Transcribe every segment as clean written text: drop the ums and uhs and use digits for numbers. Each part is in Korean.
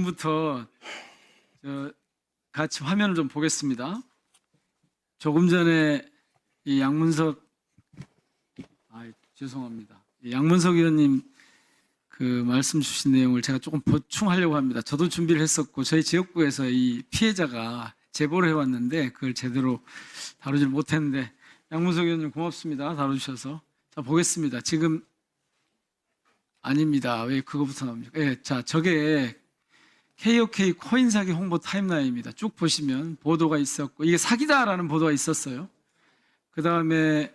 지금부터 같이 화면을 좀 보겠습니다. 조금 전에 이 양문석 죄송합니다. 양문석 의원님 그 말씀 주신 내용을 제가 조금 보충하려고 합니다. 저도 준비를 했었고 저희 지역구에서 이 피해자가 제보를 해왔는데 그걸 제대로 다루질 못했는데 양문석 의원님 고맙습니다. 다뤄주셔서. 자, 보겠습니다. 지금 아닙니다. 왜 그거부터 나옵니까? 예, 자, 저게 KOK 코인 사기 홍보 타임라인입니다. 쭉 보시면 보도가 있었고 이게 사기다라는 보도가 있었어요. 그 다음에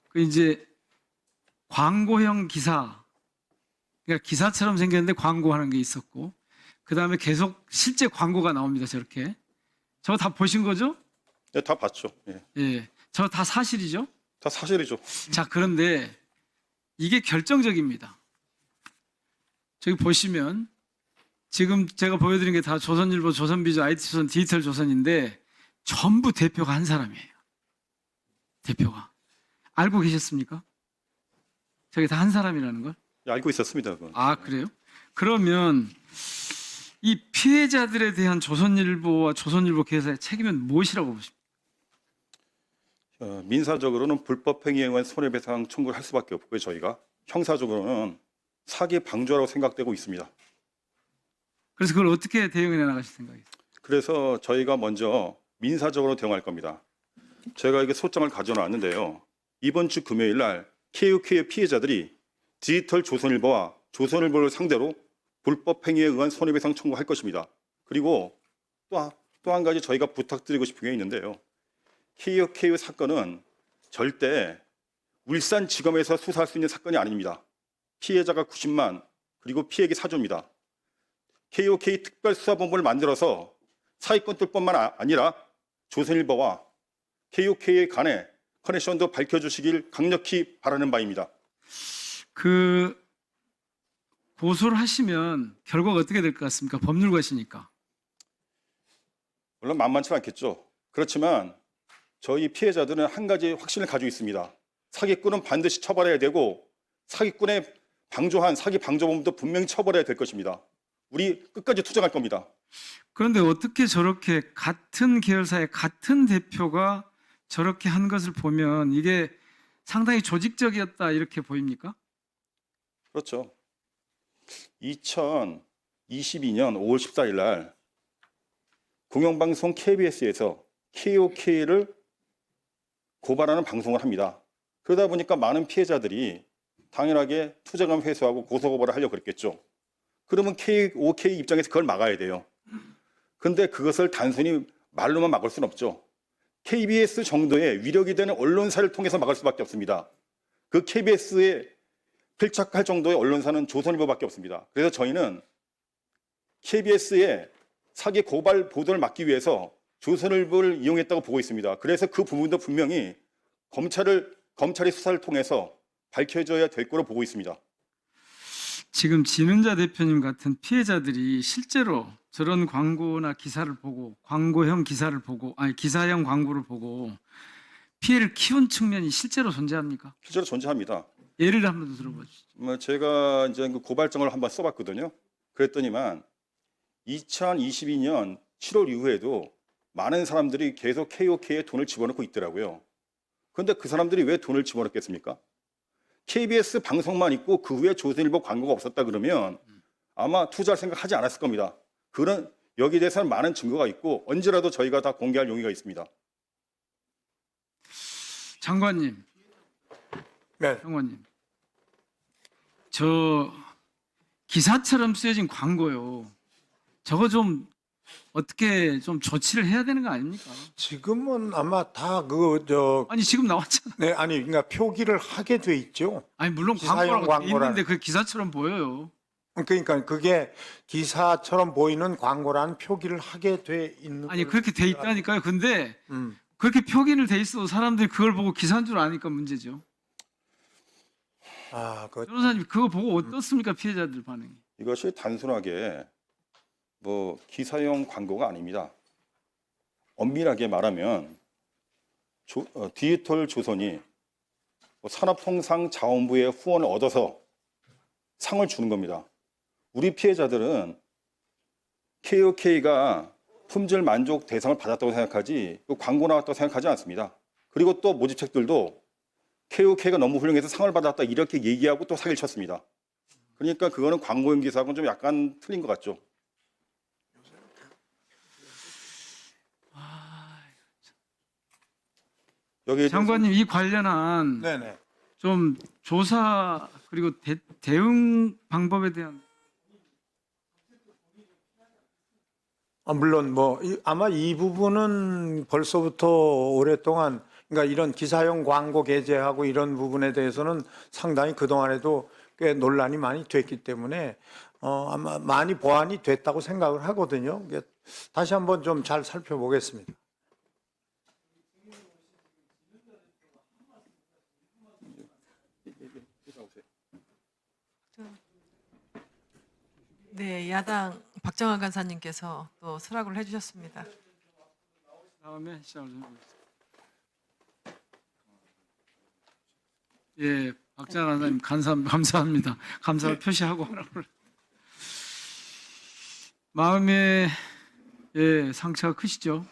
그 이제 광고형 기사, 그러니까 기사처럼 생겼는데 광고하는 게 있었고, 그 다음에 계속 실제 광고가 나옵니다. 저렇게. 저거 다 보신 거죠? 네, 다 봤죠. 예. 예, 저거 다 사실이죠? 다 사실이죠. 자, 그런데 이게 결정적입니다. 저기 보시면 지금 제가 보여드린 게 다 조선일보, 조선비즈, IT조선, 디지털조선인데 전부 대표가 한 사람이에요. 대표가. 알고 계셨습니까? 저게 다 한 사람이라는 걸? 예, 알고 있었습니다. 그건. 아, 그래요? 그러면 이 피해자들에 대한 조선일보와 조선일보 계사의 책임은 무엇이라고 보십니까? 민사적으로는 불법 행위에 의한 손해배상 청구를 할 수밖에 없고요. 저희가 형사적으로는 사기 방조라고 생각되고 있습니다. 그래서 그걸 어떻게 대응해 나가실 생각이세요? 그래서 저희가 먼저 민사적으로 대응할 겁니다. 제가 이게 소장을 가져놨는데요. 이번 주 금요일 날 KOK의 피해자들이 디지털 조선일보와 조선일보를 상대로 불법 행위에 의한 손해배상 청구할 것입니다. 그리고 또 한 가지 저희가 부탁드리고 싶은 게 있는데요. KOK의 사건은 절대 울산지검에서 수사할 수 있는 사건이 아닙니다. 피해자가 90만 그리고 피해액이 4조입니다. KOK 특별수사본부를 만들어서 사기꾼들뿐만 아니라 조선일보와 KOK의 간의 커넥션도 밝혀주시길 강력히 바라는 바입니다. 그 고소를 하시면 결과가 어떻게 될 것 같습니까? 법률가시니까. 물론 만만치 않겠죠. 그렇지만 저희 피해자들은 한 가지 확신을 가지고 있습니다. 사기꾼은 반드시 처벌해야 되고 사기꾼의 방조한 사기 방조범도 분명히 처벌해야 될 것입니다. 우리 끝까지 투쟁할 겁니다. 그런데 어떻게 저렇게 같은 계열사의 같은 대표가 저렇게 한 것을 보면 이게 상당히 조직적이었다 이렇게 보입니까? 그렇죠. 2022년 5월 14일 날 공영방송 KBS에서 KOK를 고발하는 방송을 합니다. 그러다 보니까 많은 피해자들이 당연하게 투자금 회수하고 고소고발을 하려고 그랬겠죠. 그러면 KOK 입장에서 그걸 막아야 돼요. 근데 그것을 단순히 말로만 막을 수는 없죠. KBS 정도의 위력이 되는 언론사를 통해서 막을 수밖에 없습니다. 그 KBS에 필착할 정도의 언론사는 조선일보밖에 없습니다. 그래서 저희는 KBS의 사기 고발 보도를 막기 위해서 조선일보를 이용했다고 보고 있습니다. 그래서 그 부분도 분명히 검찰의 수사를 통해서 밝혀져야 될 거로 보고 있습니다. 지금 진은자 대표님 같은 피해자들이 실제로 저런 광고나 기사를 보고 광고형 기사를 보고 기사형 광고를 보고 피해를 키운 측면이 실제로 존재합니까? 실제로 존재합니다. 예를 한번 더 들어봐 주시죠. 제가 이제 그 고발장을 한번 써봤거든요. 그랬더니만 2022년 7월 이후에도 많은 사람들이 계속 KOK에 돈을 집어넣고 있더라고요. 그런데 그 사람들이 왜 돈을 집어넣겠습니까? KBS 방송만 있고 그 후에 조선일보 광고가 없었다 그러면 아마 투자할 생각 하지 않았을 겁니다. 여기에 대해서는 많은 증거가 있고 언제라도 저희가 다 공개할 용의가 있습니다. 장관님. 네. 장관님. 저 기사처럼 쓰여진 광고요. 저거 좀 어떻게 좀 조치를 해야 되는 거 아닙니까? 지금은 아마 다 아니 지금 나왔잖아. 네, 아니 그러니까 표기를 하게 돼 있죠. 아니 물론 기사형 광고라고 돼 광고라는- 있는데 그 기사처럼 보여요. 그러니까 그게 기사처럼 보이는 광고라는 표기를 하게 돼 있는. 아니 그렇게 돼 있다니까요. 근데 음. 그렇게 표기를 돼 있어도 사람들이 그걸 보고 기사인 줄 아니까 문제죠. 변호사님 그거 보고 어떻습니까? 피해자들 반응이. 이것이 단순하게 기사형 광고가 아닙니다. 엄밀하게 말하면 디지털 조선이 산업통상자원부의 후원을 얻어서 상을 주는 겁니다. 우리 피해자들은 KOK가 품질 만족 대상을 받았다고 생각하지 그 광고 나왔다고 생각하지 않습니다. 그리고 또 모집책들도 KOK가 너무 훌륭해서 상을 받았다 이렇게 얘기하고 또 사기를 쳤습니다. 그러니까 그거는 광고용 기사하고는 좀 약간 틀린 것 같죠. 여기에 장관님 이 관련한 네네. 좀 조사 그리고 대응 방법에 대한 물론 아마 이 부분은 벌써부터 오랫동안 그러니까 이런 기사용 광고 게재하고 이런 부분에 대해서는 상당히 그동안에도 꽤 논란이 많이 됐기 때문에 아마 많이 보완이 됐다고 생각을 하거든요. 다시 한번 좀 잘 살펴보겠습니다. 네, 야당 박정환 간사님께서 또 수락을 해주셨습니다. 다음에 시작을 좀 해보겠습니다. 예, 박정환 간사님 감사합니다. 감사를 표시하고 마음에 예 상처가 크시죠?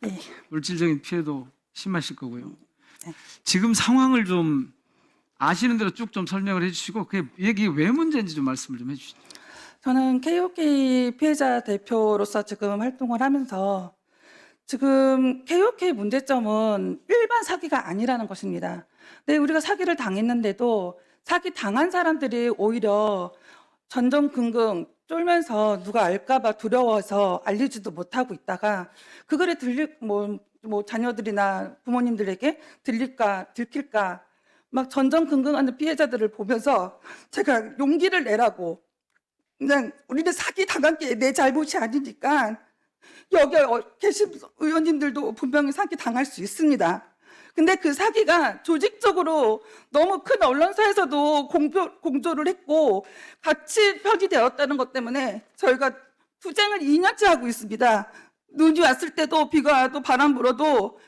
네. 물질적인 피해도 심하실 거고요. 네. 지금 상황을 좀 아시는 대로 쭉 좀 설명을 해주시고 이게 왜 문제인지 좀 말씀을 좀 해주시죠. 저는 KOK 피해자 대표로서 지금 활동을 하면서 지금 KOK 문제점은 일반 사기가 아니라는 것입니다. 네, 우리가 사기를 당했는데도 사기 당한 사람들이 오히려 전전긍긍 쫄면서 누가 알까봐 두려워서 알리지도 못하고 있다가 그거를 자녀들이나 부모님들에게 들킬까 막 전전긍긍하는 피해자들을 보면서 제가 용기를 내라고 그냥 우리는 사기 당한 게 내 잘못이 아니니까 여기 계신 의원님들도 분명히 사기 당할 수 있습니다. 근데 그 사기가 조직적으로 너무 큰 언론사에서도 공조를 했고 같이 표기되었다는 것 때문에 저희가 투쟁을 2년째 하고 있습니다. 눈이 왔을 때도 비가 와도 바람 불어도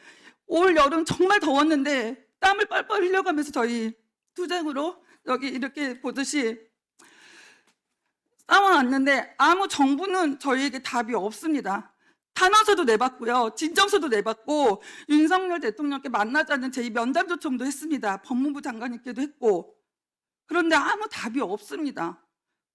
올 여름 정말 더웠는데 땀을 뻘뻘 흘려가면서 저희 투쟁으로 여기 이렇게 보듯이 싸워왔는데 아무 정부는 저희에게 답이 없습니다. 탄원서도 내봤고요. 진정서도 내봤고 윤석열 대통령께 만나자는 제2면담 요청도 했습니다. 법무부 장관님께도 했고 그런데 아무 답이 없습니다.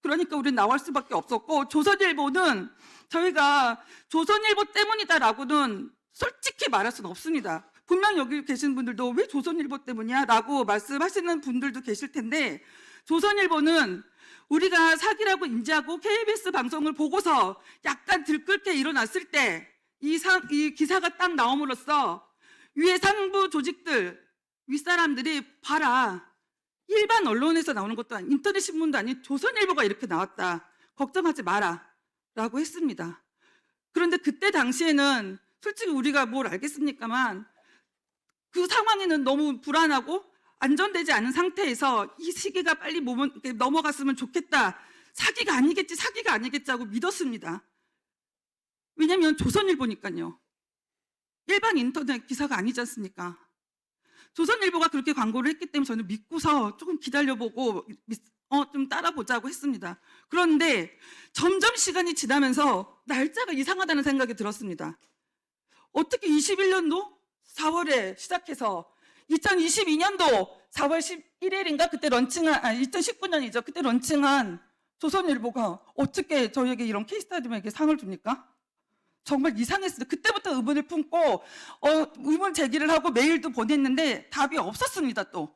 그러니까 우리는 나올 수밖에 없었고 조선일보는 저희가 조선일보 때문이다라고는 솔직히 말할 수는 없습니다. 분명 여기 계신 분들도 왜 조선일보 때문이야? 라고 말씀하시는 분들도 계실 텐데 조선일보는 우리가 사기라고 인지하고 KBS 방송을 보고서 약간 들끓게 일어났을 때 이 기사가 딱 나옴으로써 위에 상부 조직들, 윗사람들이 봐라. 일반 언론에서 나오는 것도 아닌 인터넷 신문도 아닌 조선일보가 이렇게 나왔다. 걱정하지 마라. 라고 했습니다. 그런데 그때 당시에는 솔직히 우리가 뭘 알겠습니까만 그 상황에는 너무 불안하고 안전되지 않은 상태에서 이 시기가 빨리 넘어갔으면 좋겠다. 사기가 아니겠지 하고 믿었습니다. 왜냐하면 조선일보니까요. 일반 인터넷 기사가 아니지 않습니까? 조선일보가 그렇게 광고를 했기 때문에 저는 믿고서 조금 기다려보고 좀 따라보자고 했습니다. 그런데 점점 시간이 지나면서 날짜가 이상하다는 생각이 들었습니다. 어떻게 21년도 4월에 시작해서 2022년도 4월 11일인가 그때 2019년이죠. 그때 런칭한 조선일보가 어떻게 저희에게 이런 케이스타디에게 상을 줍니까? 정말 이상했습니다. 그때부터 의문을 품고 의문 제기를 하고 메일도 보냈는데 답이 없었습니다. 또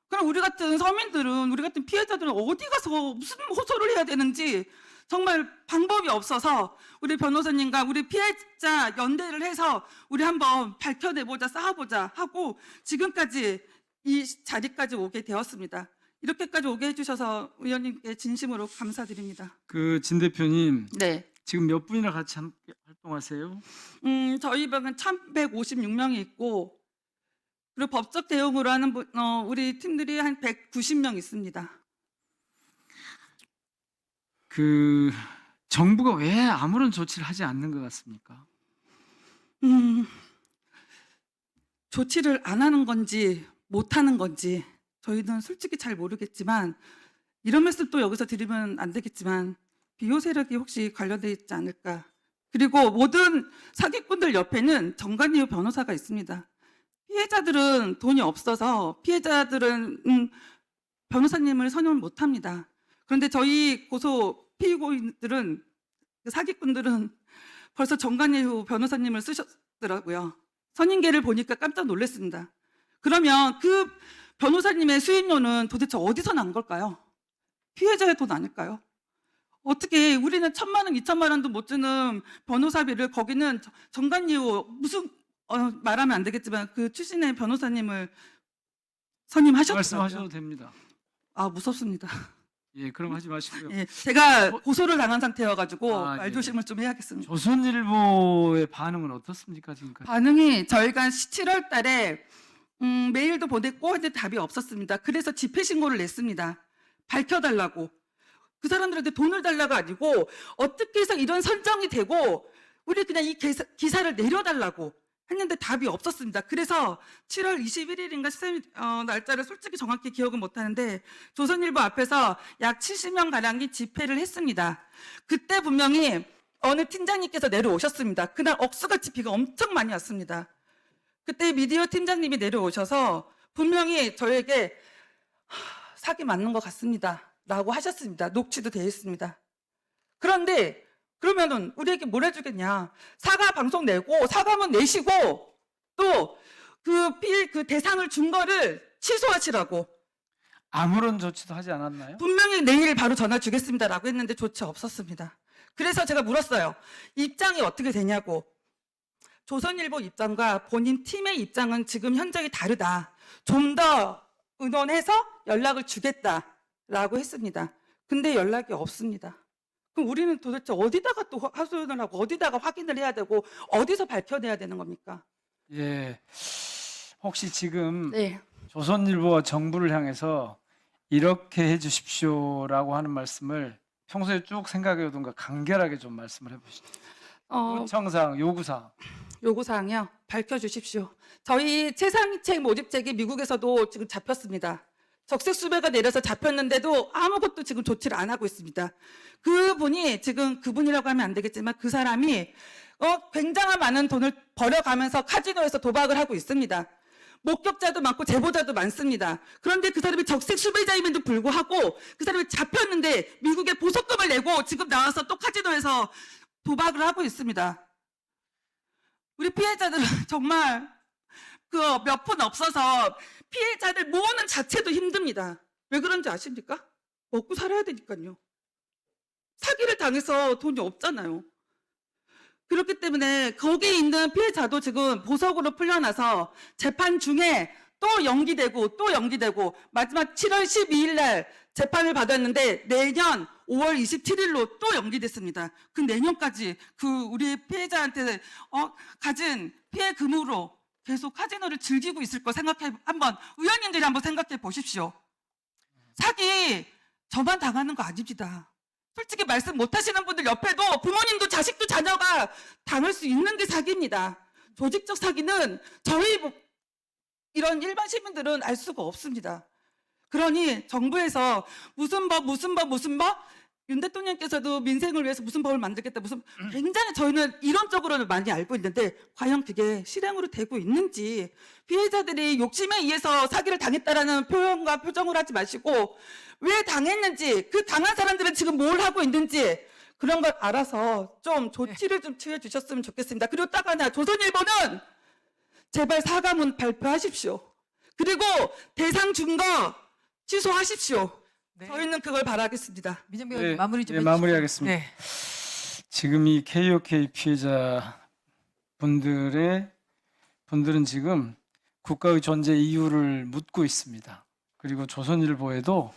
그럼 우리 같은 서민들은 우리 같은 피해자들은 어디 가서 무슨 호소를 해야 되는지 정말 방법이 없어서 우리 변호사님과 우리 피해자 연대를 해서 우리 한번 밝혀내보자 싸워보자 하고 지금까지 이 자리까지 오게 되었습니다. 이렇게까지 오게 해주셔서 의원님께 진심으로 감사드립니다. 진 대표님 네. 지금 몇 분이나 같이 함께 활동하세요? 저희 방은 1,156명이 있고 그리고 법적 대응으로 하는 우리 팀들이 한 190명 있습니다. 정부가 왜 아무런 조치를 하지 않는 것 같습니까? 조치를 안 하는 건지 못 하는 건지 저희는 솔직히 잘 모르겠지만 이런 말씀 또 여기서 드리면 안 되겠지만 비호 세력이 혹시 관련돼 있지 않을까. 그리고 모든 사기꾼들 옆에는 정관예우 변호사가 있습니다. 피해자들은 돈이 없어서 피해자들은 변호사님을 선임을 못합니다. 그런데 저희 고소 피고인들은 사기꾼들은 벌써 정관예우 변호사님을 쓰셨더라고요. 선임계를 보니까 깜짝 놀랐습니다. 그러면 그 변호사님의 수임료는 도대체 어디서 난 걸까요? 피해자의 돈 아닐까요? 어떻게 우리는 1,000만 원, 2,000만 원도 못 주는 변호사비를 거기는 정관예우 무슨 말하면 안 되겠지만 그 출신의 변호사님을 선임하셨더라고요. 말씀하셔도 됩니다. 아 무섭습니다. 예, 그럼 하지 마시고요. 예, 제가 고소를 당한 상태여가지고 아, 말조심을 좀 해야겠습니다. 조선일보의 반응은 어떻습니까 지금까지? 반응이 저희가 7월 달에 메일도 보냈고 근데 답이 없었습니다. 그래서 집회 신고를 냈습니다. 밝혀달라고. 그 사람들한테 돈을 달라가 아니고 어떻게 해서 이런 선정이 되고 우리 그냥 이 기사를 내려달라고 했는데 답이 없었습니다. 그래서 7월 21일인가 날짜를 솔직히 정확히 기억은 못하는데 조선일보 앞에서 약 70명 가량이 집회를 했습니다. 그때 분명히 어느 팀장님께서 내려오셨습니다. 그날 억수같이 비가 엄청 많이 왔습니다. 그때 미디어 팀장님이 내려오셔서 분명히 저에게 사기 맞는 것 같습니다. 라고 하셨습니다. 녹취도 되어 있습니다. 그런데 그러면은 우리에게 뭘 해주겠냐. 사과 방송 내고 사과문 내시고 또 그 대상을 준 거를 취소하시라고. 아무런 조치도 하지 않았나요? 분명히 내일 바로 전화 주겠습니다라고 했는데 조치 없었습니다. 그래서 제가 물었어요. 입장이 어떻게 되냐고. 조선일보 입장과 본인 팀의 입장은 지금 현장이 다르다. 좀 더 의논해서 연락을 주겠다라고 했습니다. 근데 연락이 없습니다. 그럼 우리는 도대체 어디다가 또 하소연을 하고 어디다가 확인을 해야 되고 어디서 밝혀내야 되는 겁니까? 예. 혹시 지금 네. 조선일보와 정부를 향해서 이렇게 해주십시오라고 하는 말씀을 평소에 쭉 생각해 오던가 간결하게 좀 말씀을 해보시죠. 요청사항, 요구사항. 요구사항이요. 밝혀주십시오. 저희 최상위책 모집책이 미국에서도 지금 잡혔습니다. 적색 수배가 내려서 잡혔는데도 아무것도 지금 조치를 안 하고 있습니다. 그분이 지금 그분이라고 하면 안 되겠지만 그 사람이 굉장한 많은 돈을 벌어가면서 카지노에서 도박을 하고 있습니다. 목격자도 많고 제보자도 많습니다. 그런데 그 사람이 적색 수배자임에도 불구하고 그 사람이 잡혔는데 미국에 보석금을 내고 지금 나와서 또 카지노에서 도박을 하고 있습니다. 우리 피해자들은 정말 그 몇 푼 없어서 피해자들 모으는 자체도 힘듭니다. 왜 그런지 아십니까? 먹고 살아야 되니까요. 사기를 당해서 돈이 없잖아요. 그렇기 때문에 거기에 있는 피해자도 지금 보석으로 풀려나서 재판 중에 또 연기되고 마지막 7월 12일 날 재판을 받았는데 내년 5월 27일로 또 연기됐습니다. 그 내년까지 그 우리 피해자한테 가진 피해 금으로 계속 카지노를 즐기고 있을 거 의원님들이 한번 생각해 보십시오. 사기 저만 당하는 거 아닙니다. 솔직히 말씀 못 하시는 분들 옆에도 부모님도 자식도 자녀가 당할 수 있는 게 사기입니다. 조직적 사기는 저희 이런 일반 시민들은 알 수가 없습니다. 그러니 정부에서 무슨 법 윤 대통령께서도 민생을 위해서 무슨 법을 만들겠다 굉장히 저희는 이론적으로는 많이 알고 있는데 과연 그게 실행으로 되고 있는지 피해자들이 욕심에 의해서 사기를 당했다라는 표현과 표정을 하지 마시고 왜 당했는지 그 당한 사람들은 지금 뭘 하고 있는지 그런 걸 알아서 좀 조치를 좀 취해 주셨으면 좋겠습니다. 그리고 딱 하나 조선일보는 제발 사과문 발표하십시오. 그리고 대상 준 거 취소하십시오. 네. 저희는 그걸 바라겠습니다. 민정비 의원님 마무리 좀 네, 해주시죠. 마무리하겠습니다. 네. 지금 이 KOK 피해자 분들은 지금 국가의 존재 이유를 묻고 있습니다. 그리고 조선일보에도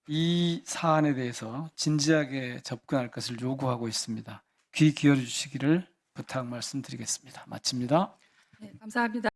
이 사안에 대해서 진지하게 접근할 것을 요구하고 있습니다. 귀 기울여 주시기를 부탁 말씀드리겠습니다. 마칩니다. 네, 감사합니다.